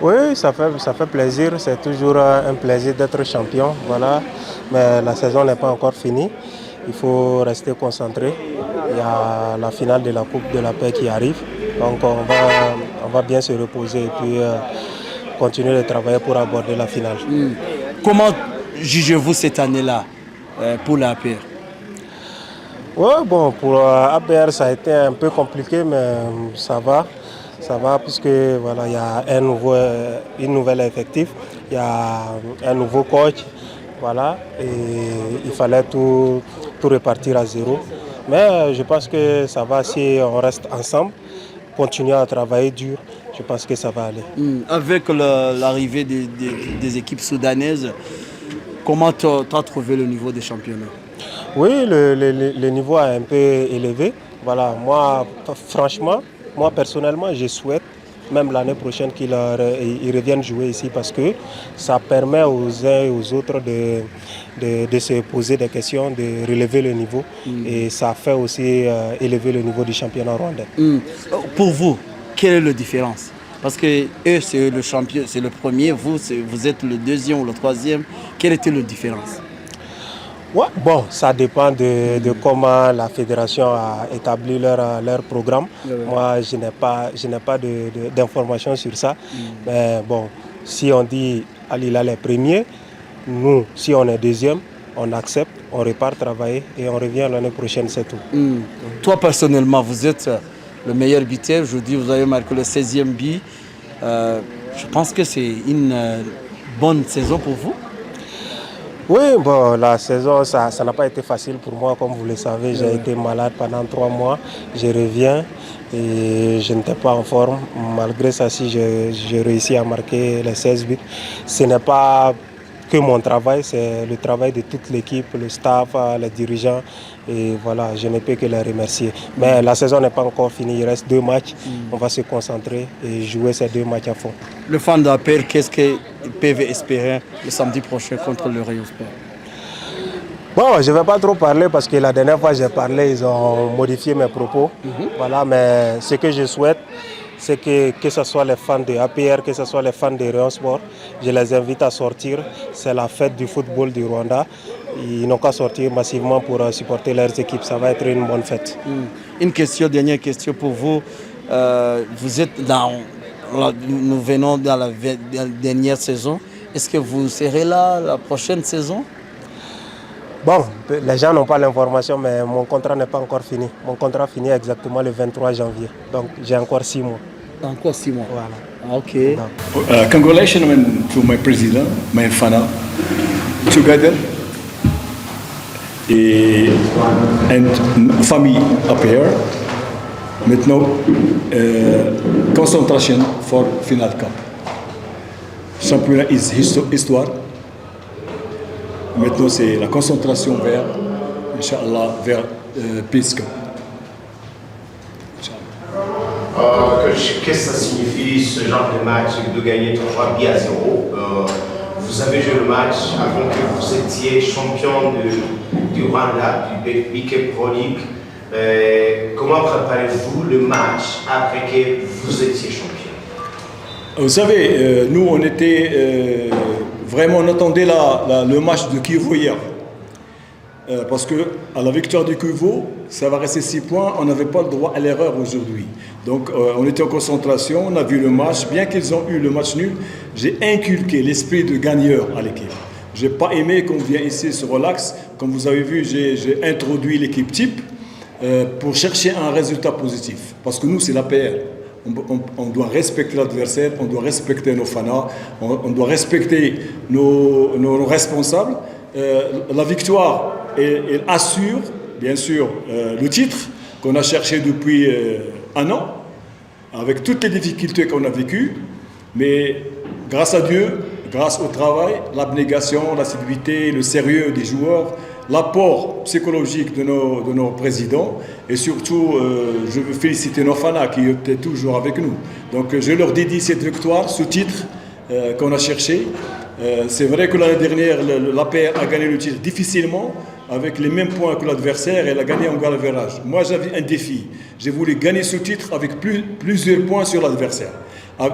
Oui, ça fait plaisir. C'est toujours un plaisir d'être champion. Voilà. Mais la saison n'est pas encore finie. Il faut rester concentré. Il y a la finale de la Coupe de la Paix qui arrive. Donc on va bien se reposer et puis continuer de travailler pour aborder la finale. Comment jugez-vous cette année-là pour la paire? Oui, bon, pour APR, ça a été un peu compliqué, mais ça va. Ça va puisque voilà, il y a une nouvelle effectif, il y a un nouveau coach, voilà, et il fallait tout repartir à zéro. Mais je pense que ça va si on reste ensemble, continuer à travailler dur. Je pense que ça va aller. Avec l'arrivée des équipes soudanaises, comment tu as trouvé le niveau des championnats? Oui, le niveau est un peu élevé. Voilà, moi, franchement, moi personnellement, je souhaite même l'année prochaine qu'ils reviennent jouer ici parce que ça permet aux uns et aux autres de se poser des questions, de relever le niveau et ça fait aussi élever le niveau du championnat rwandais. Pour vous, quelle est la différence? Parce que eux, c'est le champion, c'est le premier, vous êtes le deuxième ou le troisième. Quelle était la différence? Ouais, bon, ça dépend de comment la fédération a établi leur programme. Moi, je n'ai pas d'informations sur ça. Mais bon, si on dit Al Hilal est premier, nous, si on est deuxième, on accepte, on repart travailler et on revient l'année prochaine, c'est tout. Toi, personnellement, vous êtes le meilleur buteur. Aujourd'hui, vous avez marqué le 16e but. Je pense que c'est une bonne saison pour vous. Oui, bon, la saison, ça n'a pas été facile pour moi, comme vous le savez. J'ai été malade pendant 3 mois. Je reviens et je n'étais pas en forme. Malgré ça, si j'ai réussi à marquer les 16 buts, ce n'est pas que mon travail, c'est le travail de toute l'équipe, le staff, les dirigeants. Et voilà, je ne peux que les remercier. Mais la saison n'est pas encore finie, il reste 2 matchs. On va se concentrer et jouer ces 2 matchs à fond. Le fan d'APR, qu'est-ce qu'ils peuvent espérer le samedi prochain contre le Rayon Sport? Bon, je ne vais pas trop parler parce que la dernière fois j'ai parlé, ils ont modifié mes propos. Voilà, mais ce que je souhaite, c'est que ce soit les fans de APR, que ce soit les fans de Rayon Sport, je les invite à sortir. C'est la fête du football du Rwanda. Ils n'ont qu'à sortir massivement pour supporter leurs équipes. Ça va être une bonne fête. Une question, dernière question pour vous. Vous êtes nous venons dans la dernière saison. Est-ce que vous serez là la prochaine saison? Bon, les gens n'ont pas l'information, mais mon contrat n'est pas encore fini. Mon contrat finit exactement le 23 janvier. Donc j'ai encore 6 mois. Encore 6 mois. Voilà. Ok. Congratulations to my president, my Fana, together and famille up here. Maintenant, concentration for final cup. Championnat is histoire. Maintenant, c'est la concentration vers, Inch'Allah, vers Peace Cup. Qu'est-ce que ça signifie ce genre de match de gagner 3 buts à 0? Vous avez joué le match avant que vous étiez champion du Rwanda, du BK Pro League. Comment préparez-vous le match après que vous étiez champion? Vous savez, nous, on était vraiment, on attendait le match de Kivu hier. Parce que à la victoire du Kivu, ça va rester 6 points, on n'avait pas le droit à l'erreur aujourd'hui. Donc on était en concentration, on a vu le match. Bien qu'ils ont eu le match nul, j'ai inculqué l'esprit de gagneur à l'équipe. Je n'ai pas aimé qu'on vienne ici se relax. Comme vous avez vu, j'ai introduit l'équipe type pour chercher un résultat positif. Parce que nous, c'est l'APR. On doit respecter l'adversaire, on doit respecter nos fanas, on doit respecter nos responsables. La victoire, elle assure, bien sûr, le titre qu'on a cherché depuis 1 an, avec toutes les difficultés qu'on a vécues. Mais grâce à Dieu, grâce au travail, l'abnégation, l'assiduité, le sérieux des joueurs, l'apport psychologique de nos présidents et surtout, je veux féliciter nos fanas qui étaient toujours avec nous. Donc je leur dédie cette victoire, ce titre qu'on a cherché. C'est vrai que l'année dernière, l'APR a gagné le titre difficilement, avec les mêmes points que l'adversaire, elle a gagné en galvérage. Moi, j'avais un défi. J'ai voulu gagner ce titre avec plusieurs points sur l'adversaire.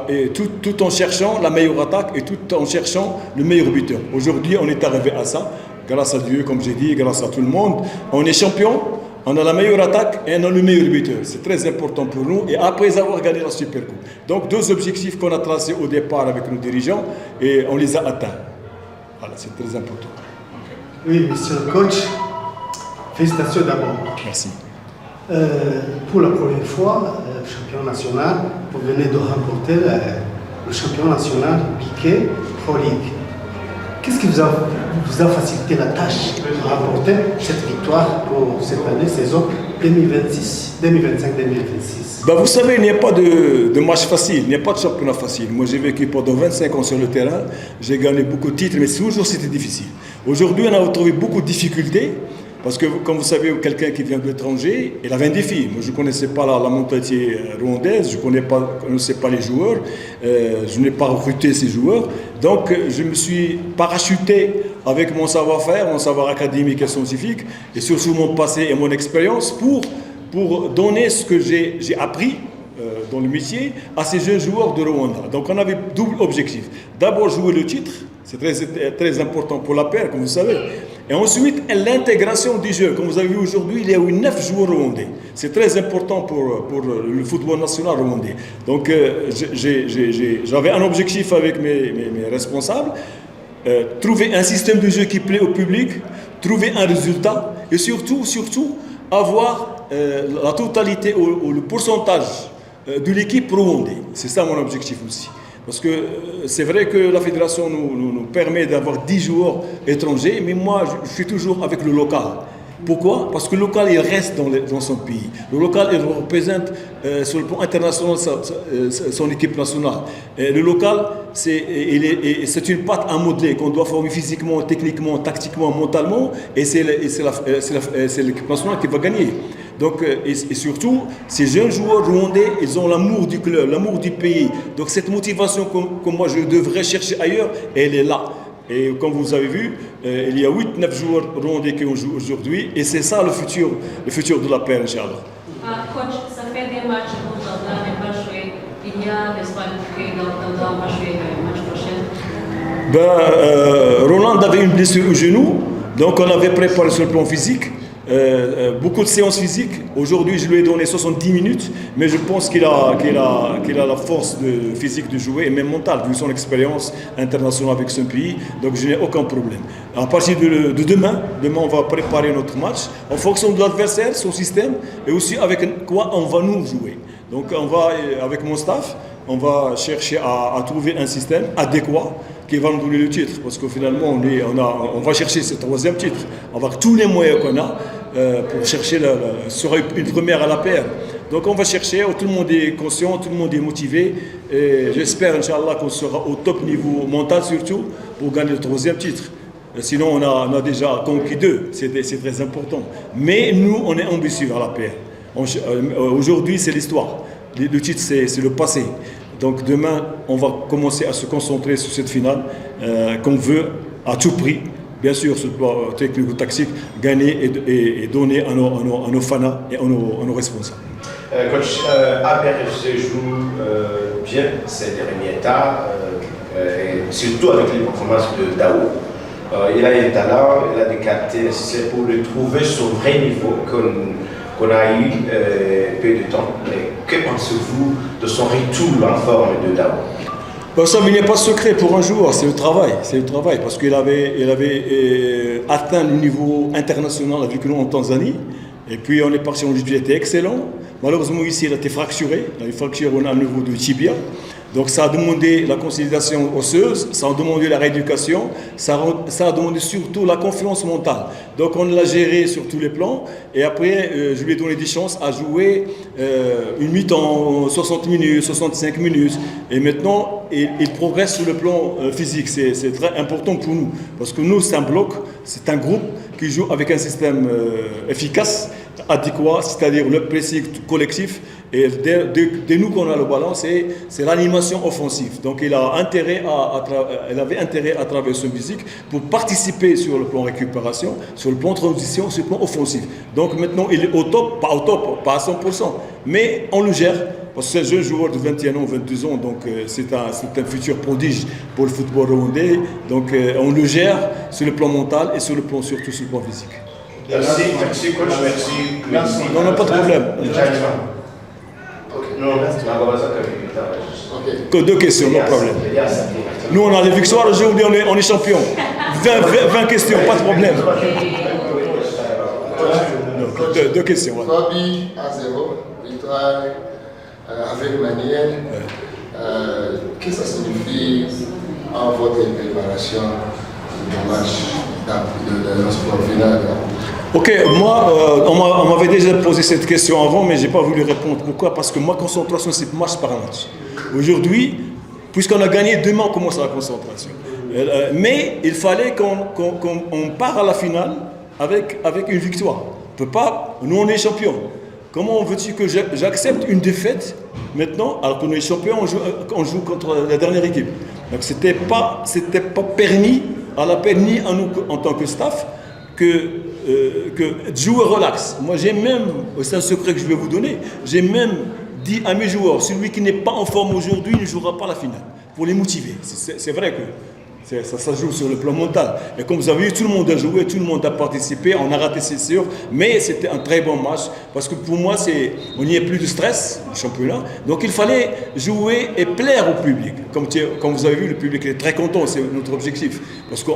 et tout en cherchant la meilleure attaque et tout en cherchant le meilleur buteur. Aujourd'hui, on est arrivé à ça, grâce à Dieu, comme j'ai dit, grâce à tout le monde. On est champion, on a la meilleure attaque et on a le meilleur buteur. C'est très important pour nous. Et après avoir gagné la Super Coupe. Donc, deux objectifs qu'on a tracés au départ avec nos dirigeants et on les a atteints. Voilà, c'est très important. Oui, monsieur le coach, félicitations d'abord. Merci. Pour la première fois, champion national, vous venez de remporter le champion national Piquet Pro League. Qu'est-ce qui vous a facilité la tâche de remporter cette victoire pour cette année, saison 2025-2026? Vous savez, il n'y a pas de match facile, il n'y a pas de championnat facile. Moi, j'ai vécu pendant 25 ans sur le terrain, j'ai gagné beaucoup de titres, mais toujours c'était difficile. Aujourd'hui, on a retrouvé beaucoup de difficultés, parce que, comme vous savez, quelqu'un qui vient de l'étranger, il avait un défi. Moi, je ne connaissais pas la mentalité rwandaise, je ne connaissais pas les joueurs, je n'ai pas recruté ces joueurs. Donc, je me suis parachuté avec mon savoir-faire, mon savoir académique et scientifique, et surtout mon passé et mon expérience pour donner ce que j'ai appris dans le métier à ces jeunes joueurs de Rwanda. Donc on avait double objectif. D'abord jouer le titre, c'est très important pour la paire, comme vous savez. Et ensuite l'intégration du jeu. Comme vous avez vu aujourd'hui, il y a eu 9 joueurs rwandais. C'est très important pour le football national rwandais. Donc j'avais un objectif avec mes responsables, trouver un système de jeu qui plaît au public, trouver un résultat et surtout avoir la totalité ou le pourcentage de l'équipe rwandaise. C'est ça mon objectif aussi. Parce que c'est vrai que la fédération nous permet d'avoir 10 joueurs étrangers, mais moi je suis toujours avec le local. Pourquoi? Parce que le local il reste dans son pays. Le local il représente sur le plan international son équipe nationale. Le local c'est une pâte à modeler qu'on doit former physiquement, techniquement, tactiquement, mentalement, et c'est l'équipe nationale qui va gagner. Donc, et surtout, ces jeunes joueurs rwandais, ils ont l'amour du club, l'amour du pays. Donc cette motivation que moi je devrais chercher ailleurs, elle est là. Et comme vous avez vu, il y a 8-9 joueurs rwandais qui ont joué aujourd'hui, et c'est ça le futur de la paire, Inch'Allah. Coach, ça fait des matchs que Roland n'est pas joué. Il y a l'espoir que Roland va jouer le match prochain. Roland avait une blessure au genou, donc on avait préparé sur le plan physique. Beaucoup de séances physiques. Aujourd'hui, je lui ai donné 70 minutes, mais je pense qu'il a la force physique de jouer et même mentale, vu son expérience internationale avec son pays. Donc, je n'ai aucun problème. À partir de demain, on va préparer notre match en fonction de l'adversaire, son système, et aussi avec quoi on va nous jouer. Donc, avec mon staff, on va chercher à trouver un système adéquat qui va nous donner le titre, parce que finalement on va chercher ce 3e titre avec tous les moyens qu'on a pour chercher sera une première à la paire. Donc on va chercher, tout le monde est conscient, tout le monde est motivé, et j'espère Inch'Allah qu'on sera au top niveau mental surtout pour gagner le 3e titre. Sinon on a déjà conquis 2, c'est très important. Mais nous on est ambitieux à la paire. Aujourd'hui c'est l'histoire, le titre c'est le passé. Donc demain, on va commencer à se concentrer sur cette finale qu'on veut à tout prix, bien sûr, sur le plan technico-tactique, gagner et donner à nos fans et à nos responsables. Coach, APRFC joue bien ces derniers temps, et surtout avec les performances de Daou. Il a un talent, il a des qualités nécessaires pour le trouver son vrai niveau qu'on a eu peu de temps. Mais que pensez-vous de son retour en forme de Daou? Ça, il n'y a pas de secret pour un joueur, c'est le travail, parce qu'il avait atteint le niveau international avec nous en Tanzanie, et puis on est parti en Égypte, il était excellent. Malheureusement ici il a été fracturé, il a une fracture au niveau du tibia. Donc ça a demandé la consolidation osseuse, ça a demandé la rééducation, ça a demandé surtout la confiance mentale. Donc on l'a géré sur tous les plans, et après je lui ai donné des chances à jouer une mi-temps, 60 minutes, 65 minutes, et maintenant il progresse sur le plan physique. C'est très important pour nous, parce que nous c'est un bloc, c'est un groupe qui joue avec un système efficace, adéquat, c'est-à-dire le pressing collectif. Et dès nous qu'on a le ballon, c'est l'animation offensive. Donc il avait intérêt à travers ce musique pour participer sur le plan récupération, sur le plan transition, sur le plan offensif. Donc maintenant il est au top, pas à 100%, mais on le gère. Parce que c'est un jeune joueur de 21 ans, 22 ans, donc c'est un futur prodige pour le football rwandais. Donc on le gère sur le plan mental et sur le plan, surtout sur le plan physique. Merci coach, merci. Non, pas de problème. Que 2 questions, non problème. Nous, on a les victoires, aujourd'hui, on est champion. 20 questions, pas de problème. Donc, 2 questions. 3 buts à 0, victoire avec manière. Qu'est-ce que ça signifie en votre préparation du match de notre sport final? Ok, moi, on m'avait déjà posé cette question avant, mais je n'ai pas voulu répondre. Pourquoi? Parce que ma concentration, c'est match par match. Aujourd'hui, puisqu'on a gagné, demain, on commence la concentration. Mais il fallait qu'on part à la finale avec une victoire. On peut pas, nous, on est champions. Comment veux-tu que j'accepte une défaite maintenant, alors qu'on est champion, on joue contre la dernière équipe? Donc, c'était pas permis à la peine, ni à nous en tant que staff, que de jouer relax. Moi, j'ai même, c'est un secret que je vais vous donner, j'ai même dit à mes joueurs, celui qui n'est pas en forme aujourd'hui ne jouera pas la finale, pour les motiver. C'est vrai que ça joue sur le plan mental. Et comme vous avez vu, tout le monde a joué, tout le monde a participé, on a raté, c'est sûr, mais c'était un très bon match, parce que pour moi, on n'y a plus de stress, le championnat, donc il fallait jouer et plaire au public. Comme vous avez vu, le public est très content, c'est notre objectif. Parce que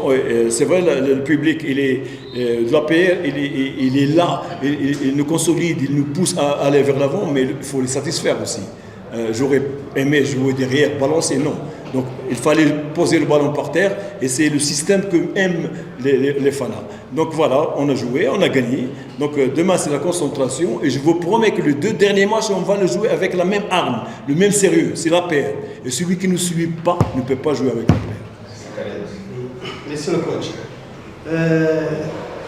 c'est vrai, le public, il est de l'APR, il est là, il nous consolide, il nous pousse à aller vers l'avant, mais il faut les satisfaire aussi. J'aurais aimé jouer derrière, balancer, non. Donc il fallait poser le ballon par terre et c'est le système que aiment les fans. Donc voilà, on a joué, on a gagné. Donc demain c'est la concentration et je vous promets que les 2 derniers matchs on va le jouer avec la même arme, le même sérieux, c'est la paire. Et celui qui ne suit pas ne peut pas jouer avec la paire. Monsieur le coach,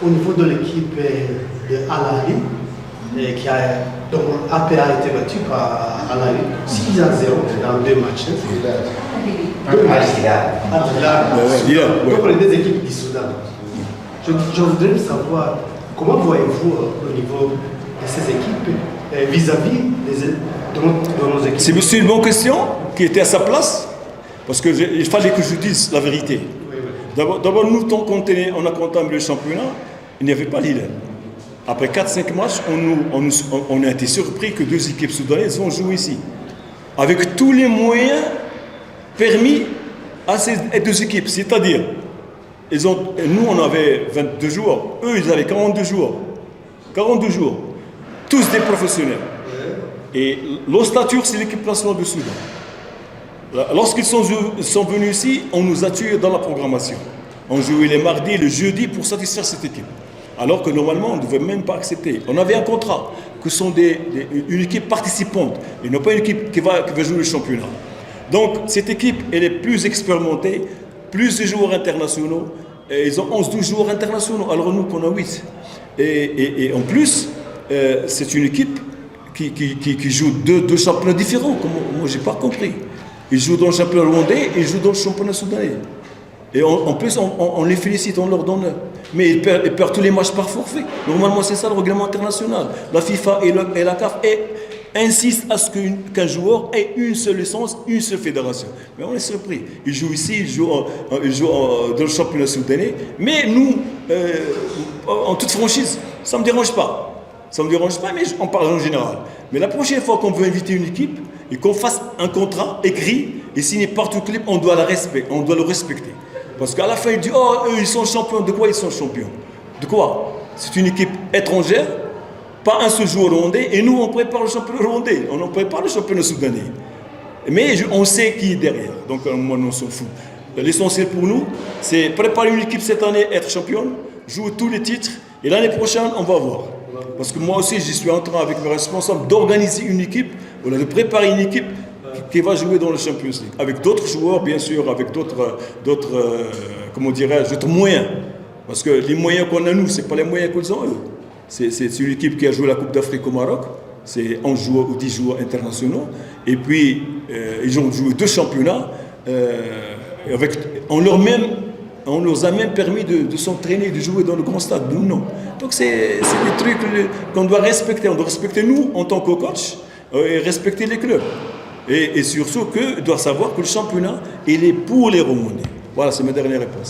au niveau de l'équipe de Al-Ahly, donc APA a été battu par Al-Ahly 6-0 dans 2 matchs. Donc les 2 équipes du Soudan. Je voudrais savoir comment voyez-vous au niveau de ces équipes vis-à-vis de nos équipes. C'est une bonne question qui était à sa place parce qu'il fallait que je dise la vérité. D'abord, nous, tant qu'on a compté le championnat, il n'y avait pas l'Hilal. Après 4-5 matchs, on a été surpris que 2 équipes soudanaises vont jouer ici. Avec tous les moyens permis à ces 2 équipes. C'est-à-dire, nous, on avait 22 joueurs. Eux, ils avaient 42 joueurs. 42 joueurs. Tous des professionnels. Et l'Ostature, c'est l'équipe nationale du Soudan. Lorsqu'ils sont venus ici, on nous a tués dans la programmation. On jouait les mardis et le jeudi pour satisfaire cette équipe. Alors que normalement, on ne devait même pas accepter. On avait un contrat que sont une équipe participante et non pas une équipe qui va jouer le championnat. Donc, cette équipe, elle est plus expérimentée, plus de joueurs internationaux. Et ils ont 11-12 joueurs internationaux, alors nous qu'on a 8. Et en plus, c'est une équipe qui joue deux championnats différents. Moi, je n'ai pas compris. Ils jouent dans le championnat rwandais et ils jouent dans le championnat soudanais. Et en plus, on les félicite, on leur donne. Mais ils perdent tous les matchs par forfait. Normalement, c'est ça le règlement international. La FIFA et la CAF insistent à ce qu'un joueur ait une seule licence, une seule fédération. Mais on est surpris. Ils jouent ici, ils jouent dans le championnat soudanais. Mais nous, en toute franchise, ça ne me dérange pas. Ça ne me dérange pas, mais on parle en général. Mais la prochaine fois qu'on veut inviter une équipe et qu'on fasse un contrat écrit et signé par tout club, on doit le respecter. Parce qu'à la fin, il dit, oh, eux, ils sont champions. De quoi ils sont champions? De quoi? C'est une équipe étrangère, pas un seul joueur rwandais, et nous, on prépare le championnat rwandais. On prépare le championnat soudanais. Mais on sait qui est derrière. Donc, moi, on s'en fout. L'essentiel pour nous, c'est préparer une équipe cette année, être championne, jouer tous les titres, et l'année prochaine, on va voir. Parce que moi aussi, je suis en train, avec mes responsables, d'organiser une équipe, de préparer une équipe qui va jouer dans le Champions League. Avec d'autres joueurs, bien sûr, avec d'autres moyens. Parce que les moyens qu'on a, nous, ce n'est pas les moyens qu'ils ont, eux. C'est une équipe qui a joué la Coupe d'Afrique au Maroc. C'est 11 joueurs ou 10 joueurs internationaux. Et puis, ils ont joué 2 championnats. On leur a même permis de s'entraîner, de jouer dans le grand stade. Nous, non. Donc, c'est des trucs qu'on doit respecter. On doit respecter nous, en tant que coach. et respecter les clubs. Et surtout qu'ils doivent savoir que le championnat, il est pour les Romandais. Voilà, c'est ma dernière réponse.